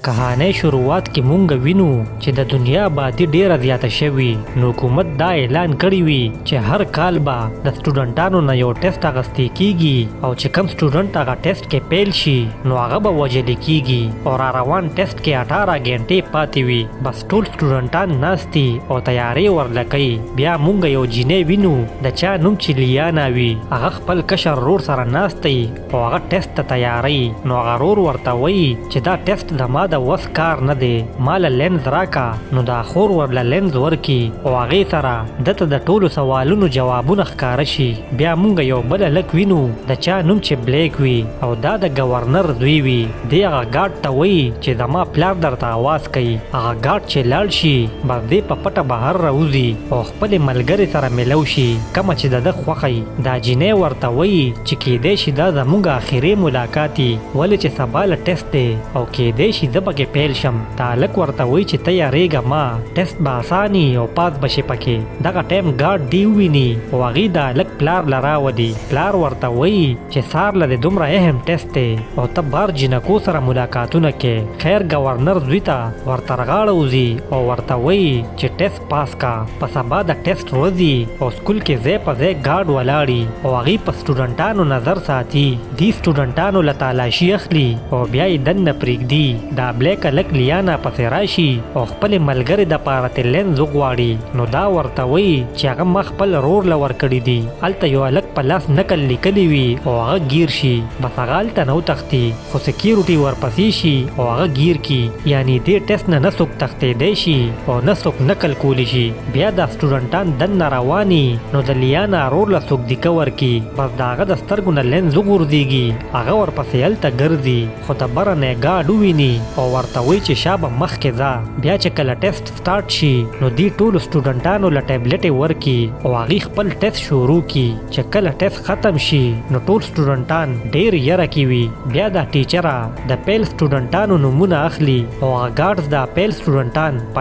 کهانه شروعات کې مونږ وینو چې د دنیا آبادي ډیره زیاته شوي، نو حکومت دا اعلان کړی وي چې هر کال به د سټوډنټانو نه یو ټیسټ اخیستل کیږي او چې کم سټوډنټ هغه ټیسټ کې پیل شي نو هغه به وژل کیږي او را روان ټیسټ کې 18 غنټې پاتې وي. بس ټول سټوډنټان ناستي او تیاری ورله کوي. بیا مونږ یو جینۍ وینو د چا نوم چې لیانا وي، هغه خپل کشر رور سره ناستی او هغه ټیسټ ته تیاری. نو هغه رور ورته وایي چې دا ټیسټ زما د وس کار نه دی، مال لینز راکا. نو دا خور ورله لینز ورکی او هغې سره دته د ټولو سوالونو جوابونه ښکاره شي. بیا مونږ یو بل هلک وینو د چا نوم چې بلیک وي او دا د گورنر زوی وي. دی هغه ګارډ ته وایي چې زما پلار درته آواز کوي. هغه ګارډ چې لاړ شي بس دی په پټه بهر راوځي او خپلې ملګرې سره میلو شي کومه چې د ده خوښی. دا جینۍ ورته وایي چې کیدای شي دا زموږ آخري ملاقات وي، ولې چې سبا له ټیسټ دی او کیدای شي زه پکې پیل شم. دا هلک ورته وایي چې ته یارېږه ما، ټیسټ به اساني او پاس به شي پکې. دغه ټایم ګارډ دی وویني او هغې د هلک پلار له راودي. پلار ورته وایي چې سار له د دومره اهم ټیسټ دی او ته بار جینکو سره ملاقاتونه کې. خیر گورنر زوی ته ورته رغاړه وځي او ورته وایي چې ټیسټ پاس کا. په سبا د ټیسټ ورځي او سکول کې ځای په ځای ګارډ ولاړي او هغې په سټوډنټانو نظر ساتي. دې سټوډنټانو له تالاشي اخلي او بیا یې دننه پرېږدي. دا بلیک هلک لیانا پسې راشي او خپلې ملګرې دپاره ترې لینز وغواړي. نو دا ورته وایي چې هغه ما خپل رور له ورکړي دي. هلته یو هلک په لاس نقل لیکلی وي او هغه ګیر شي. بس هغه هلته نه وتښتي خو سکیورټي ورپسې شي او هغه ګیر کی. یعنې دې ټیسټ نه نه څوک تښتېدی شي او نه څوک نقل کولی شي. بیا دا سټوډنټان دننه رواني نو د لیانا رور له څوک دیکه ورکي. بس د هغه د سترګو نه لینز وغورځېږي، هغه ورپسې هلته ګرځي خو د بره نه یې ګارډ وویني او ورته وایي چې شابه مخکې ځه. بیا چې کله ټیسټ سټارټ شي نو دې ټولو سټوډنټانو له ټیبلټې ورکي او هغې خپل ټیسټ شروع کی. چې کله ټیسټ ختم شي نو ټول سټوډنټان ډېر یره کې وي. بیا دا ټیچره د پیل سټوډنټانو نومونه اخلي او هغه ګارډز د پیل سټوډنټان په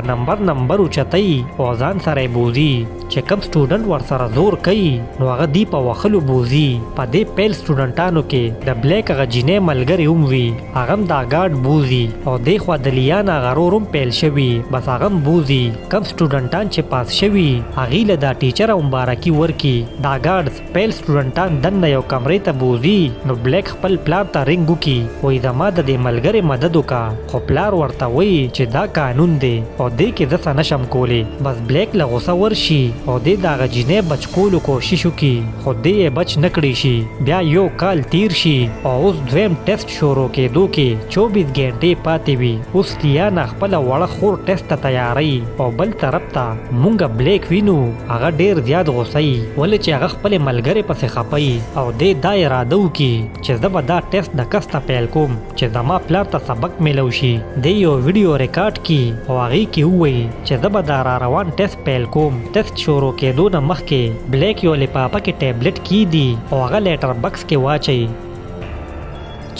نمبر اوچتوي او ځان سره یې بوځي. چې کم سټوډنټ ورسره زور کوي نو هغه دی په وښلو بوځي. په دې پیل سټوډنټانو کې د بلیک هغه جینۍ ملګرې هم وي، هغه هم دا ګارډ بوځي او دې خوا د لیانا هغه رور هم پیل شوي، بس هغه هم بوځي. کم سټوډنټان چې پاس شوي هغې له دا ټیچره مبارکي ورکي. دا ګارډز پیل سټوډنټان دننه یو کمرې ته بوځي. نو بلیک خپل پلار ته رنګ وکي، وایي زما د دې ملګرې مدد وکړه. خو پلار ورته وایي چې دا قانون دی او دې کې زه څه نشم کولی. بس بلیک له غوسه ورشي او دې د هغه جینۍ بچ کولو کوشش وکړي خو دې یې بچ نه کړی شي. بیا یو کال تیر شي او اوس دویم ټیسټ شروع کېدو کې 24 غنټې پاتې وي. اوس لیانا خپله وړه خور ټیسټ ته تیاری او بل طرف ته مونږ بلیک وینو هغه ډېر زیات غوسه یي، ولې چې هغه خپلې ملګرې پسې خپه او دې دا اراده وکړي چې زه به دا ټیسټ د کس ته پیل کوم چې زما پلار ته سبق میلو شي. دې یو ویډیو ریکارډ کړي او هغې کې ووایي چې زه به دا را روان ټیسټ پیل کوم. ټیسټ شروع کېدو نه مخکې بلیک یو لفافه کې ټیبلټ کیږدي او هغه لیټر بکس کې واچوي.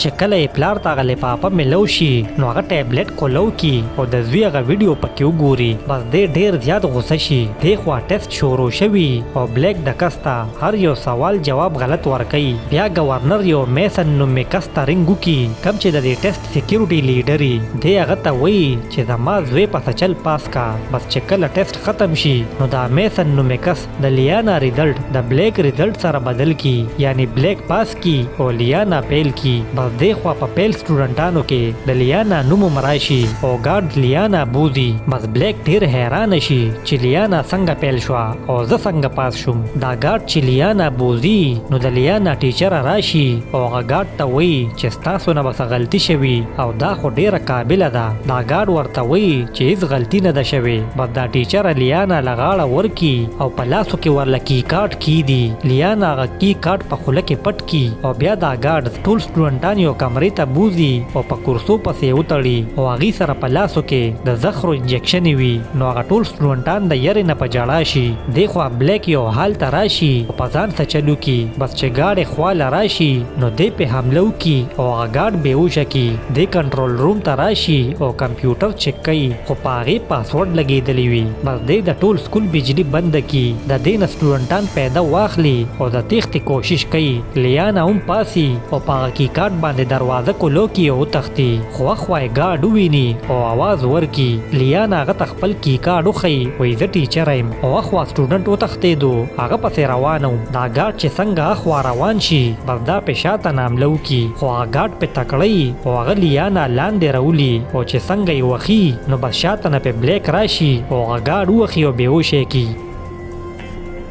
چې کله یې پلار ته هغه لفافه میلو شي نو هغه ټیبلټ کولو کی او د زوی هغه ویډیو پکې وګوري. بس دی ډېر زیات غوسه شي. دې خوا ټیسټ شروع شوي او بلیک د کس ته هر یو سوال جواب غلط ورکوي. بیا گورنر یو میسن نومې کس ته رنګ وکي کوم چې د دې ټیسټ سکیورټي لیډر وي. دی هغه ته وایي چې زما زوی پسه چل پاس کا. بس چې کله ټیسټ ختم شي نو دا میسن نومې کس د لیانا ریزلټ د بلیک ریزلټ سره بدل کی، یعنی بلیک پاس کی او لیانا پیل کی. بس دې خوا په پیل سټوډنټانو کې د لیانا نوم مراشي او ګارډ لیانا بوځي. بس بلیک ډېر حیرانه شي چې لیانا څنګه پیل شوه او زه څنګه پاس شوم. دا ګارډ چې لیانا بوځي نو د لیانا ټیچره راشي او هغه ګارډ ته وایي چې ستاسو نه به څه غلطي شوي او دا خو ډېره قابله ده. دا ګارډ ورته وایي چې هېڅ غلطي نه ده شوې. بس دا ټیچره لیانا له غاړه ورکي او په لاسو کې ورله کی کارډ کیږدي. لیانا هغه کی کارډ په خوله کې پټ کی او بیا دا ګارډ ټول سټوډنټان یو کمرې ته بوځي او په کورسو پسې وتړي او هغې سره په لاسو کې د زخرو انجکشنې وي. نو هغه ټول سټوډنټان د یرې نه په ژړا شي. دې خوا بلیک یو حال ته راشي او په ځان څه چل وکړي. بس چې ګاډ یې خواله راشي نو دې پې حمله وکړي او هغه ګاډ بېهوشه کړي. دې کنټرول روم ته راشي او کمپیوټر چک کوي خو په هغې پاسورډ لګېدلی وي. بس دې د ټول سکول بجلي بنده کړي، د دې نه سټوډنټان پیدا واخلي او د تېښتې کوشش کوي. لیانا هم پاسي او په هغه کی کارډ باندې باندې دروازه کولو کې او تختی خو خوای گاډ ویني او आवाज ورکی لیانا هغه خپل کی کارت وخی وای ز ټیچر ایم او خو سټوډنټ او تختیدو هغه پسې روانو دا گاډ چې څنګه خو روان شي بس دا په شاته ناملو کی خو هغه گاډ په تکړی او هغه لیانا لاندې راولي او چې څنګه یې وخی نو بس شاته نه په بلیک راشي او هغه گاډ وخی او بیهوشه کی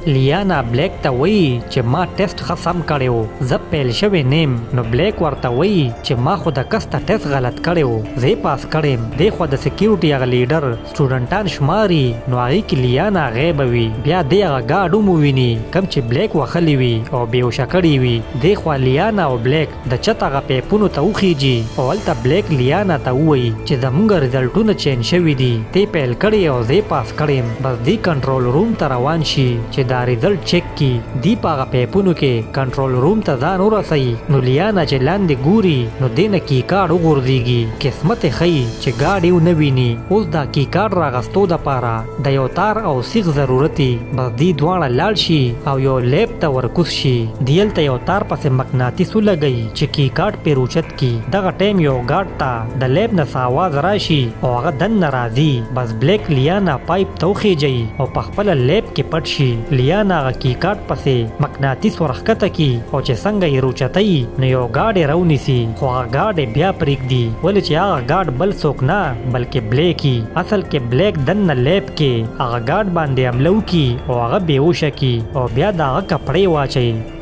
لیانا بلیک ته وی چې ما ټیسټ ختم کړو زه پیل شوی نیم نو بلیک ورته وی چې ما خو د کسته ټیسټ غلط کړو زه پاس کړم دی خو د سکیورټي هغه لیډر سټوډنټان شماري نو هغه کې لیانا غیب وی بیا دی هغه گاډو مو ویني کم چې بلیک وخلی وی او بیهوشه کړی وی دی خو لیانا او بلیک د چتهغه پیپونو ته وخیږي او ولته بلیک لیانا ته وی چې زمونږ رزلټونه چینج شوي دي تی پیل کړی او زه پاس کړم بس دی کنټرول روم ته روان شي چې دا ریزلټ چیک کی دی پاغه پیپونو کې کنټرول روم ته ځان ورسوي نو لیانا چې لاندې ګوري نو دینه کی کارت وغورځيږي قسمت خی چې گاډي و نه ویني اوس دا کی کارت راغستو د پاره د یو تار او سیغ ضرورتي بس دی دواړه لاړ شي او یو لیپ ته ورکوس شي دیلته یو تار پسې مقناطیس لګي چې کی کارت پیروچت کی دغه ټیم یو گاډ ته د لیپ نه आवाज راشي او هغه دن ناراضي بس بلیک لیانا پایپ توخیږي او په خپل لیپ کې پټ شي لیانا هغه کی کارت پسې مقناطیس ورخکته کی او چې څنګه یې روچتای نو یو گاډي راونیسي خو هغه گاډي بیا پریږدي ولې چې هغه گاډ بل څوک نه بلکې بلیکی اصل کې بلیک دنه لیپ کې هغه گاډ باندې حمله وکي او هغه بیهوشه کی او بیا د هغه کپړې واچي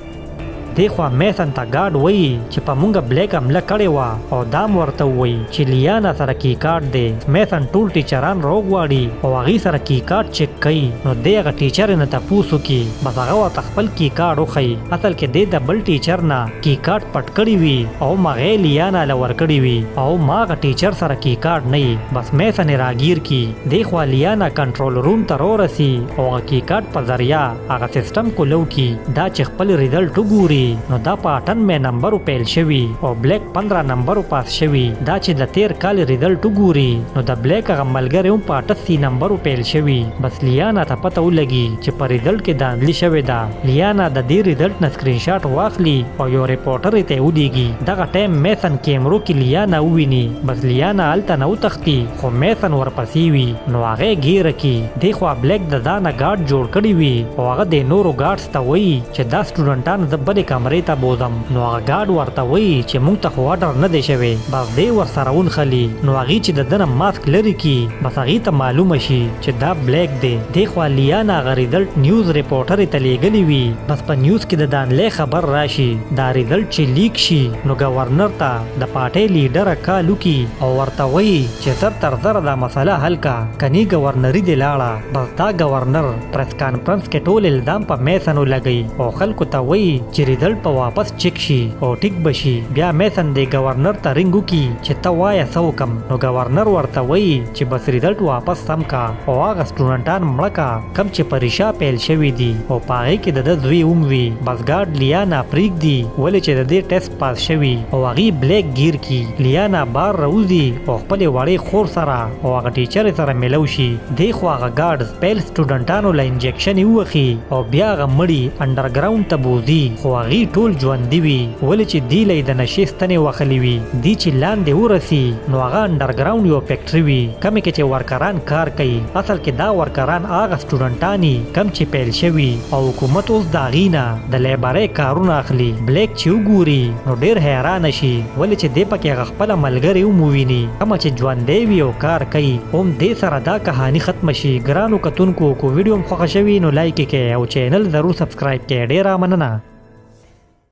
دی خو میسن ته گاډ وی چې په مونږه بلیک حمله کړې وه او دام ورته وی چې لیانا سره کی کارت دی میسن ټول ټیچران راوغواړي او هغې سره کی کارت چک کوي نو دی هغه ټیچر نه تپوس وکړي بس هغه ورته خپل کی کارت وښیي اصل کې دی د بل ټیچر نه کی کارت پټ کړی وي او مغې لیانا له ورکړی وي او ما هغه ټیچر سره کی کارت نه بس میسن یې راګیر کی دی خو لیانا کنټرول روم ته راورسي او هغه کی کارت په ذریعه هغه سیسټم کولو کی دا چې خپل ریزلټ وګوري نو دا په 98 نمبرو پیل شوی او بلیک 15 نمبرو پاس شوی دا چې د 13 کال ریزلټ وګوري نو د بلیک هغه ملګری هم په 88 نمبرو پیل شوی بس لیانا ته پته ولګي چې په ریزلټ کې داندلی شوی دا لیانا د دې ریزلټ نه سکرین شاټ واخلي او یو ریپورټر ته ودیږي دغه ټایم میسن کیمرو کې لیانا وویني بس لیانا هلته نه وتښتي خو میسن ورپسې وي نو هغه ګیره کی دی خو بلیک د ځانه گاډ جوړ کړی وي او هغه د نورو گاډز ته وایي چې دا سټوډنټان د بلې کمرې ته بوزم نو هغه گاډ ورته وایي چې موږ ته خو آرډر نه دی شوی بس دی ورسره ونښلي نو هغې چې د ده نه ماسک لرې کي بس هغې ته معلومه شي چې دا بلیک دی دی خوا لیانا هغه ریزلټ نیوز ریپورټرې ته لیږلی وي بس په نیوز کې د دانلې خبر راشي دا ریزلټ چې لیک شي نو ګورنر ته د پارټۍ لیډره کال وکړي او ورته وایي چې زر تر زره دا مسله حل کا کني ګورنري دې لاړه بس دا ګورنر پریس کانفرنس کې ټول الزام په میسن ولګوي او خلکو ته وایي چې ریزلټ په واپس چک شي او ټیک بشي بیا میسن دی گورنر ته رنګ وکړي چې ته وایه څه وکم نو گورنر ورته وایي چې بس ریزلټ واپس سم کا او هغه سټوډنټان مړه کا کم چې پریشا پیل شوي دي او په هغې کې د ده زوی هم وي بس ګارډ لیانا پرېږدي ولې چې د دې ټیسټ پاس شوي او هغې بلیک گیر کی لیانا بار راوځي او خپلې وړې خور سره او هغه ټیچرې سره میلو شي دی خو هغه ګارډز پیل سټوډنټانو له انجکشن یې ووخي او بیا هغه مړي انډرګراونډ ته بوځي خو هغې ټول ژوندي وي ولې چې دی له یې د نشې ستنې وښلې وي دی چې لاندې ورسي نو هغه انډرګراونډ یو فیکټري وي کمې کې چې ورکران کار کوي اصل کې دا ورکران هغه سټوډنټان کم چې پیل شوي او حکومت اوس د هغې نه د لیبرۍ کارونه اخلي بلیک چې وګوري نو ډېر حیرانه شي ولې چې دی پکې هغه خپله ملګرې هم وویني کومه چې ژوندی وي او کار کوي هم دې سره دا کهاني ختمه شي ګرانو کتونکو کو ویډیو هم خوښه شوي نو لایک یې کړئ او چینل ضرور سبسکرایب کړئ ډېره مننه